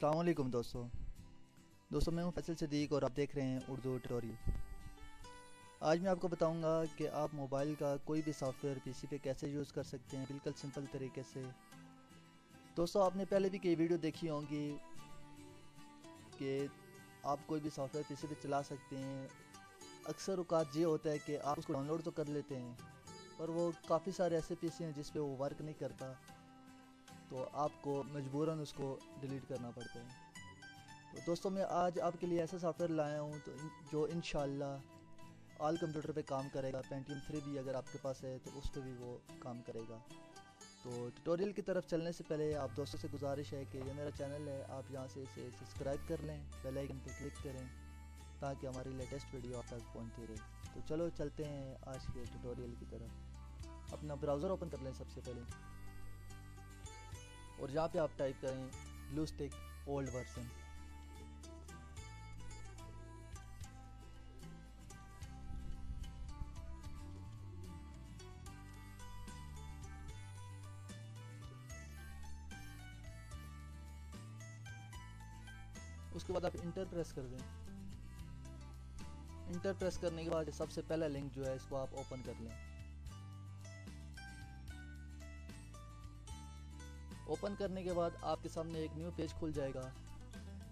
अस्सलाम वालेकुम दोस्तों मैं हूं फैसल सदीक और आप देख रहे हैं उर्दू ट्यूटोरियल। आज मैं आपको बताऊंगा कि आप मोबाइल का कोई भी सॉफ्टवेयर पीसी पे कैसे यूज़ कर सकते हैं, बिल्कुल सिंपल तरीके से। दोस्तों आपने पहले भी कई वीडियो देखी होंगी कि आप कोई भी सॉफ्टवेयर पीसी पे चला सकते हैं। अक्सर औकात ये होता है कि आप उसको डाउनलोड तो कर लेते हैं पर वो काफ़ी सारे ऐसे पीसी हैं जिस पे वो वर्क नहीं करता, तो आपको मजबूरन उसको डिलीट करना पड़ता है। तो दोस्तों मैं आज आपके लिए ऐसा सॉफ्टवेयर लाया हूँ तो जो इंशाल्लाह ऑल कंप्यूटर पे काम करेगा। पेंटियम 3 भी अगर आपके पास है तो उस पर भी वो काम करेगा। तो ट्यूटोरियल की तरफ चलने से पहले आप दोस्तों से गुजारिश है कि ये मेरा चैनल है, आप यहाँ से इसे सब्सक्राइब कर लें, बेल आइकन पर क्लिक करें ताकि हमारी लेटेस्ट वीडियो आप तक पहुँचती रहे। तो चलो चलते हैं आज के ट्यूटोरियल की तरफ। अपना ब्राउज़र ओपन कर लें सबसे पहले और यहाँ पे आप टाइप करें ब्लूस्टिक ओल्ड वर्जन। उसके बाद आप इंटर प्रेस कर दें। इंटर प्रेस करने के बाद सबसे पहला लिंक जो है इसको आप ओपन कर लें। ओपन करने के बाद आपके सामने एक न्यू पेज खुल जाएगा।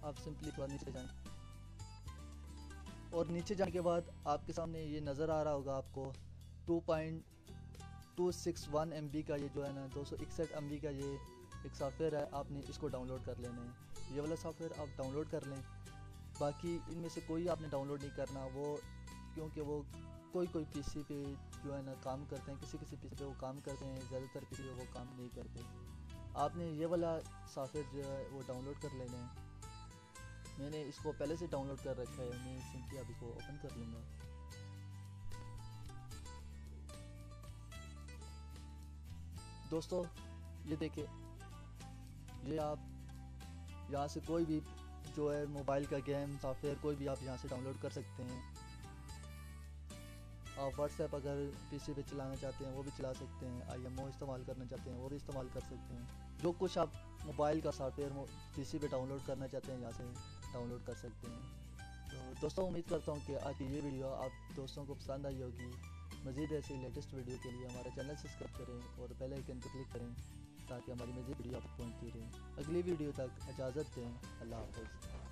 आप सिंपली थोड़ा नीचे जाएं और नीचे जाने के बाद आपके सामने ये नज़र आ रहा होगा आपको 2.261 MB का ये जो है ना 261 MB का ये एक सॉफ्टवेयर है। आपने इसको डाउनलोड कर लेना है। ये वाला सॉफ्टवेयर आप डाउनलोड कर लें। बाकी इनमें से कोई आपने डाउनलोड नहीं करना वो, क्योंकि वो कोई पीसी पे जो है ना काम करते हैं, किसी पीसी पे वो काम करते हैं, ज़्यादातर पीसी पे वो काम नहीं करते। आपने ये वाला सॉफ्टवेयर जो है वो डाउनलोड कर लेना है। मैंने इसको पहले से डाउनलोड कर रखा है, मैं सिंपली अभी को ओपन कर लूँगा। दोस्तों ये देखिए, ये आप यहाँ से कोई भी जो है मोबाइल का गेम सॉफ्टवेयर कोई भी आप यहाँ से डाउनलोड कर सकते हैं। आप व्हाट्सएप अगर पीसी पे चलाना चाहते हैं वो भी चला सकते हैं, IMO इस्तेमाल करना चाहते हैं वो भी इस्तेमाल कर सकते हैं। जो कुछ आप मोबाइल का सॉफ्टवेयर पीसी पे डाउनलोड करना चाहते हैं यहाँ से डाउनलोड कर सकते हैं। तो दोस्तों उम्मीद करता हूँ कि आज की ये वीडियो आप दोस्तों को पसंद आई होगी। मज़ीद ऐसी लेटेस्ट वीडियो के लिए हमारा चैनल सब्सक्राइब करें और बेल आइकन पर क्लिक करें ताकि हमारी मज़ीद वीडियो आप पहुँचती रहे। अगली वीडियो तक इजाज़त दें। अल्लाह हाफ़िज़।